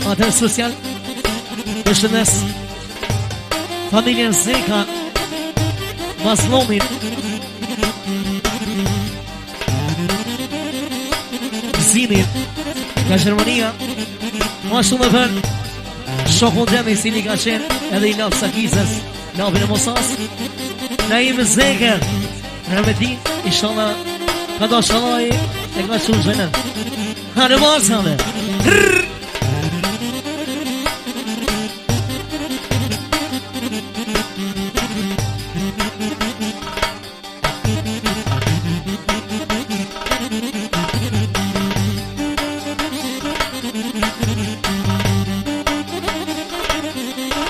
Atër social përshëndes familjen Zeka Maslomin Zimin nga Gjermania ma shumë dhe për shokun Demi si li ka qenë edhe i lapë Sakizës lapin e Mosas na ime Zeka Remeti Ishalla ka do shalaj e ka qënë gjenën Hane masane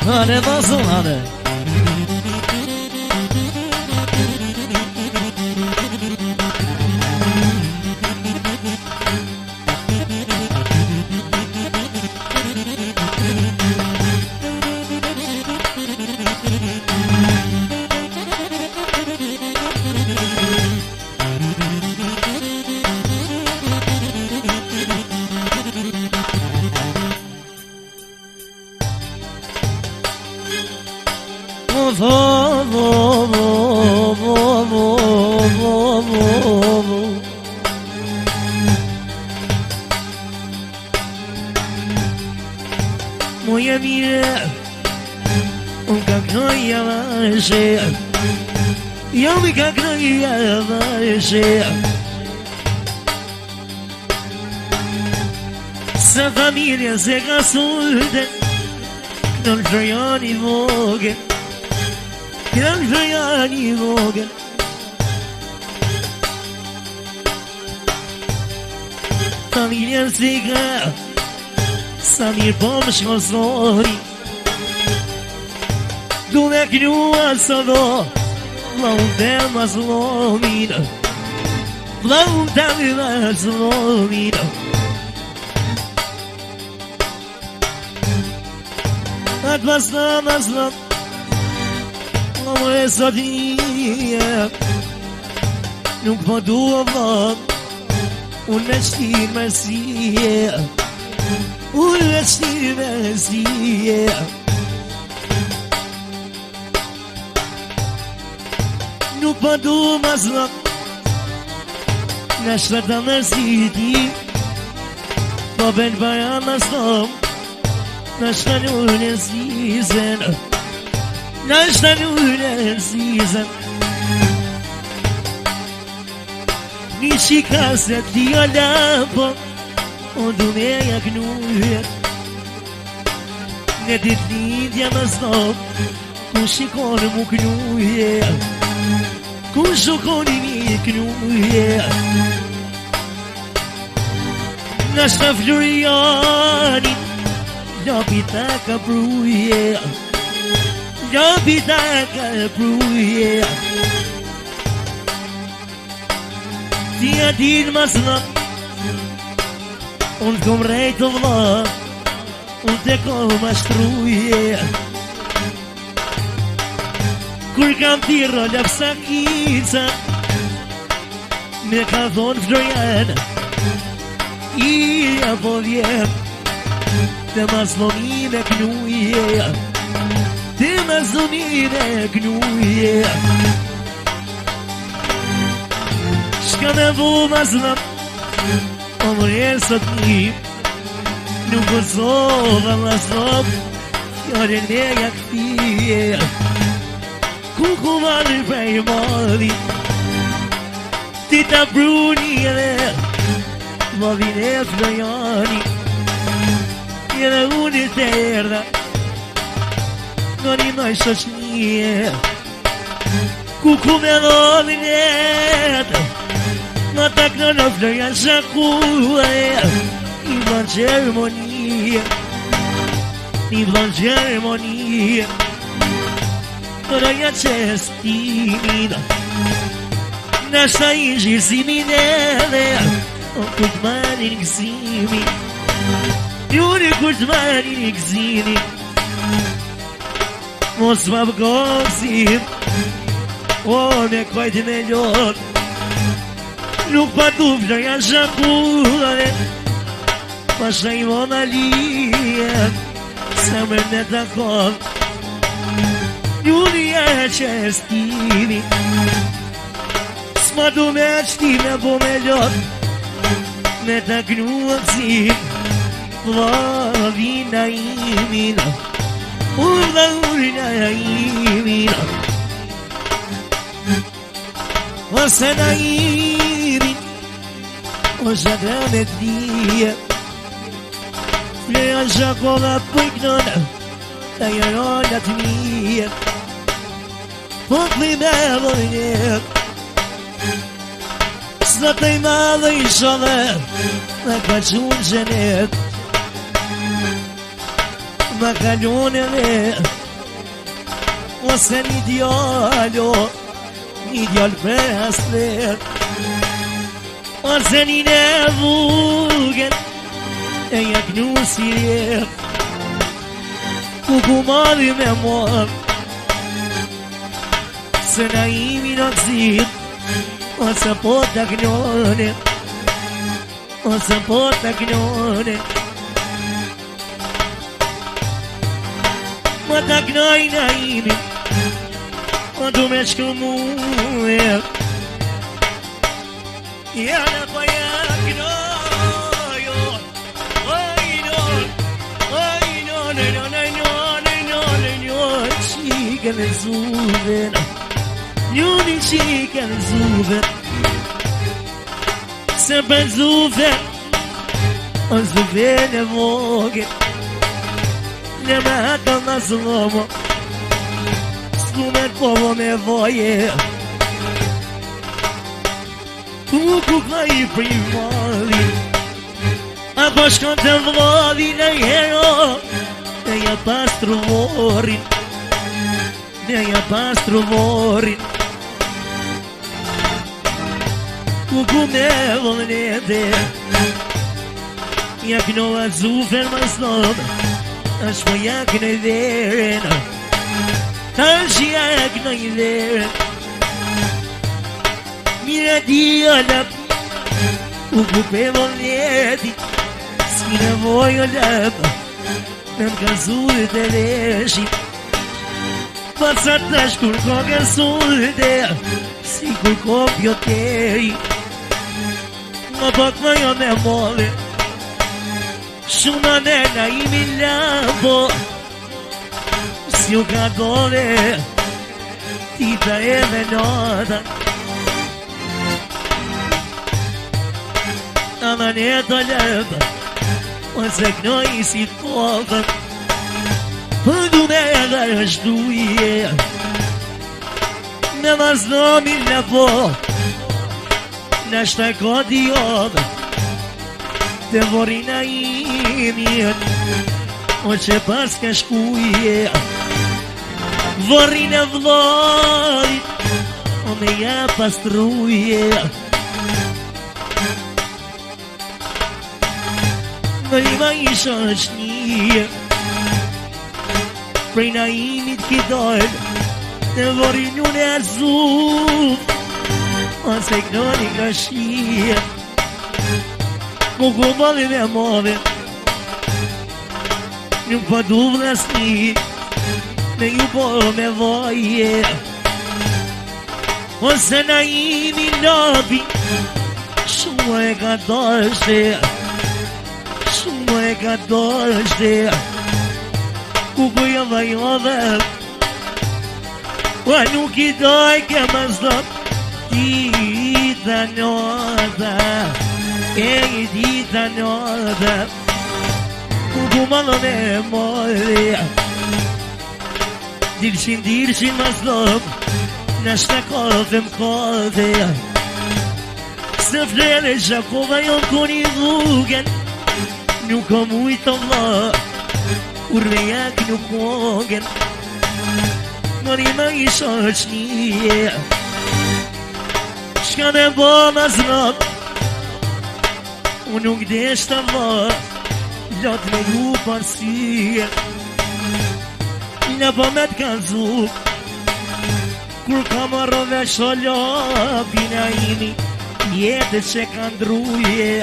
Hane mazon hane Moja mire Un kaknoja vaše Ja mi kaknoja vaše Sa familja se ka sulde Non trojani vogel Non trojani vogel Familja se ka Sa mirë po më shkosori Du me knua së do Vla unë të më zlomin Vla unë të më zlomin Atë pas në më zlom Vla më e sotinje Nuk po duha vlom Unë me shtirë mësije Unë me shtirë mësije Nuk po du më zlom Në shërta mërziti Po ben para më zlom Në shërta në zizën Në shërta në zizën Një qika se ti o lampo O du me jak nujet Në dit lindja më zlom Ku shikon mu knujet Ku shukoni mi knuje Në shta Floriani Lopita ka pruje Lopita ka pruje Ti a din më zlom Unë kom rejtë vla Unë te kom ashtruje Kur kam tiro lëp Sakica Me ka thonë Florian I apo vjen Të ma zloni me knuje Të ma zloni me knuje Shka me vu ma zlom O mërën sot një Nuk o zova ma zlom Fjore me jak fije Kuku valë prej madhi Ti ta bruni edhe Madhin e Floriani Edhe unë i të erda Në një noj shoqnije Kuku me dhodhin et Në takno në Florian shakue I vlan Gjermonije I vlan Gjermonije Roja qestimin Nashta i gjirësimin edhe O kujt manin gëzimin Juri kujt manin gëzimin Mos ma bëgozim O me kojt me ljot Nuk pa du vloja shakule Pasha I vona lijet Se më në të kohë Njuni e qestimi S'ma du me qti me bo me lot Me të knuat zim Vlavina imina Urdha imina Ose na imin Ose gramet dhije Fleja shakolla pëjknona Ta jaronat mije Po këmi me vojnjet Së të i madhe I shove Me ka qunë gjenet Me kalon e dhe Ose një djallo Një djallë për haslet Ose një në vugën E jaknu si rjet Ku ku madhi me mor Se na imi në këzit Ose po të knone Ose po të knone Ma të knoj na imi Ma du me shku muë Jana pa jaknojo Chicken and Zuven Njuni chicken and Zuven Sempre Zuven O Zuven e vogën Ne me hata na zlomo S'kumet povo me voje Kukuk na I primali Apo shkon të vlodhin e hero Ne ja pastru vorin Ne ja pastru vorin Kuku me volnete Jak nova zufen ma snob Ash po jak në veren Ash jak në veren Mira djallap Kuku pe volneti Si nevoj o lap Në më kazurit e leshit Pasat tash kur ko kazurit e Si kur ko pjoteri Më pak më jo me mole Shumë nena I mi lambo Si u ka dole Tita e me nota Ama ne të lëpë Ose knoj si kohën Pëndu me edhe shtuje Me vazdomin në po Në shtako diodë Të vorina imjet O që pas ka shkuje Vorina vlodit O me ja pastruje Në ima isha është një Prej na imit kitoj Në vorin unë e azuf Ose kënoni ka shie Mu ku bëlli me move Nuk pa du vlasni Me ju po me voje Ose na imi lopi Shumë e ka doshte Shumë e ka doshte Kuku java jove Ua nuk I doj ke më zdop Dita nota E I dita nota Kuku malo me mori Dirshin më zdop Në shtakotëm kote Së flere shakova jon koni dhugen Nuk o mujtë vla Kur me jak nuk mogen Mori ma isha është një Shka me bo ma zrap Unë nuk deshta vla Lot me ju parësie Në po me t'ka zuk Kur ka marrove sholo Pina imi Jetë që ka ndruje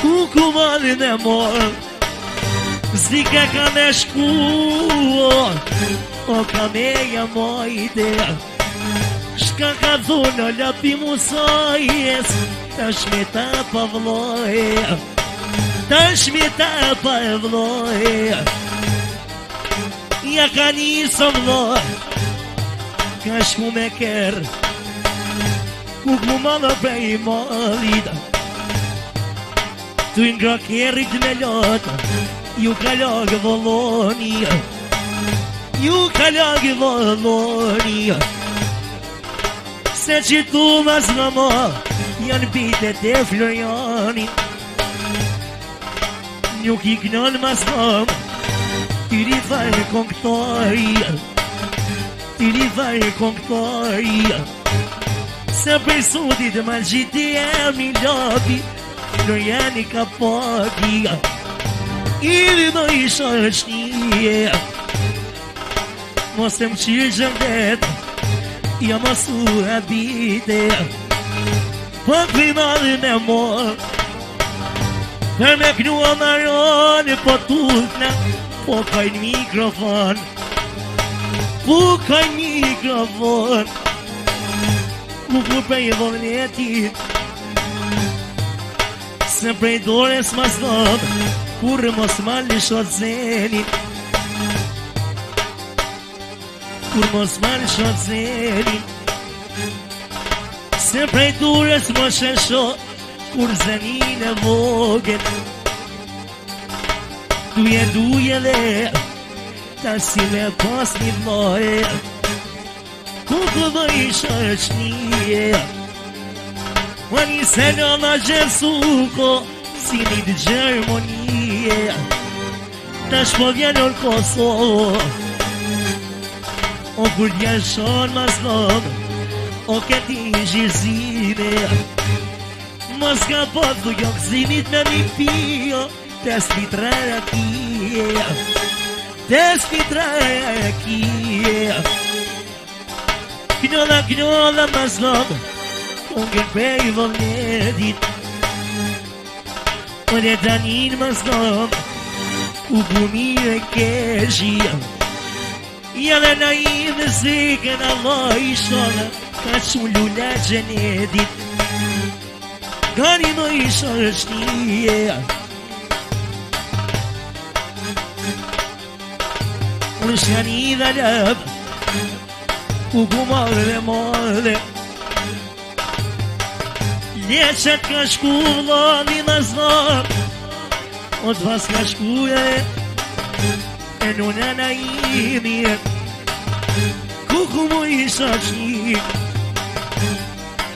ku malin e mor Zike ka me shku O ka meja mojte Shka ka dhunë lapi musajes Ta shmita pa vloje Ta shmita pa vloje Ja ka njësë vloj Ka shku me ker Kuk mu madha prej madhita Tu nga kerit me lota Ju ka lagë vëllonia Ju ka lagë vëllonia Se që tu mas në ma Janë bitet e Floriani Nuk i kënon mas mam Tyri farë këngëtaria Tyri farë këngëtaria Se për sotit ma gjiti e mi lapi Floriani ka pakia Ili do isha rëshnije Mos e më qirë gjëndet Ja masu habite Po këj me mor Për me knua maroni Po tukna Po kaj mikrofon Po kaj mikrofon Kuku prej vërnetit Se prej dores mas dhëm Kur mos ma lishot zenin Kur mos ma lishot zenin Se prej dores mos shesho Kur zenin e vogën Duje dhe Ta si me pas një vloje Kuku dhe isha rëqnije Ma një se në nga gjersuko Si një të Gjermonije Ta shpo vjenë në Kosovë O kur t'janë shonë mas nëmë O këti gjizime Mos ka pot dhu jo këzimit me një pio Tes litra rakie Tes litra rakie Knolla mas nëmë Ungën prej vëlletit Për e tanin mas nëmë U bumire keshia Jale na i dhe zikën Allah i shonë Ka që lula gjenetit Gani më i shonë shtije Unë shkani dhe lëp U bumarë dhe marë Leqet ka shku vëllani në znar O të pas ka shku e nune na imi Kuku mu isha qik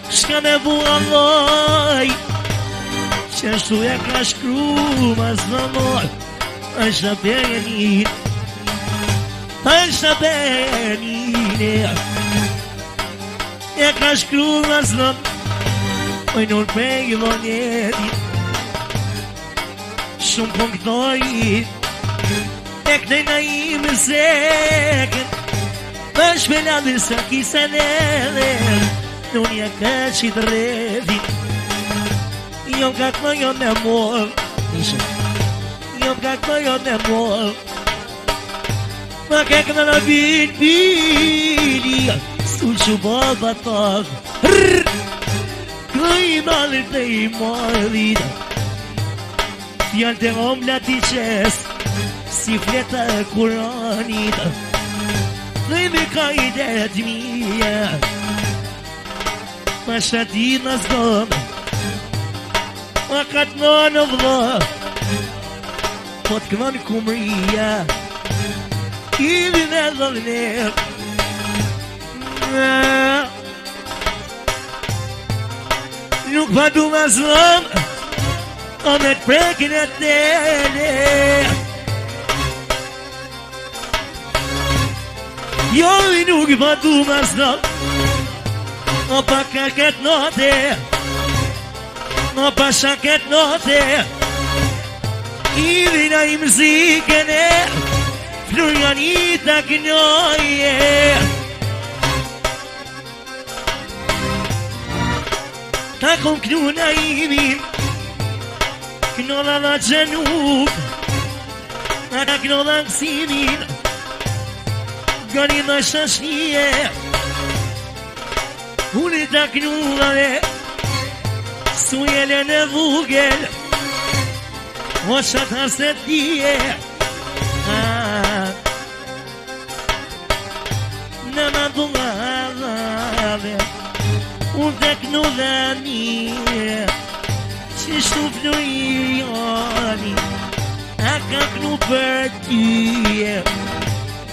Shka me bu Allah Qështu e ka shkru mas në mor është në benin është në benin E ka shkru mas në Oj nur prej vëlletit Shumë këngëtari E kënej na i më zeken Pësh me ladhë sa kisa neve Nun ja ka qit redit Jo ka kënojo me mor Jo ka kënojo me mor Ma ke këna në bili Stu që baba tavë Këj malë të i marrit Fjallë të omla t'i qes Si fleta e Kuranit Dhe me ka i det mija Ma shatit në zdom Ma ka të në vla Po t'kënon kumria Ili në dhëllëner Nuk pa du ma zëm O me t'prekin e tele Jo i nuk pa du ma zëm O pa kaket note O pa shaket note Ili na i mzikene Florianita gnoje Ta kom knu na imin Knolla dhe gjenuk Ata knolla kësimin Gani dhe shashie Unë të knollave Sujele në vugel O qatar se tije Në më dhugave Unë të knollami Qishtu flujoni A ka knu për tyje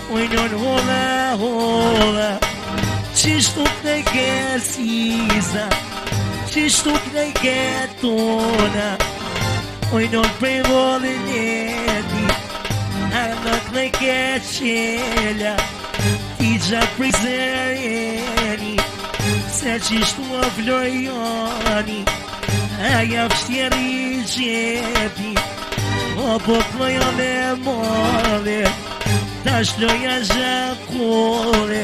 Ojnon hola hola Qishtu të gesiza Qishtu të getona Ojnon prej volin eti A në të qela Ti gja prej zërjeni Se qishtu a flojoni Aja pështjeri gjepi O po ploja me mole Ta shloja zhakole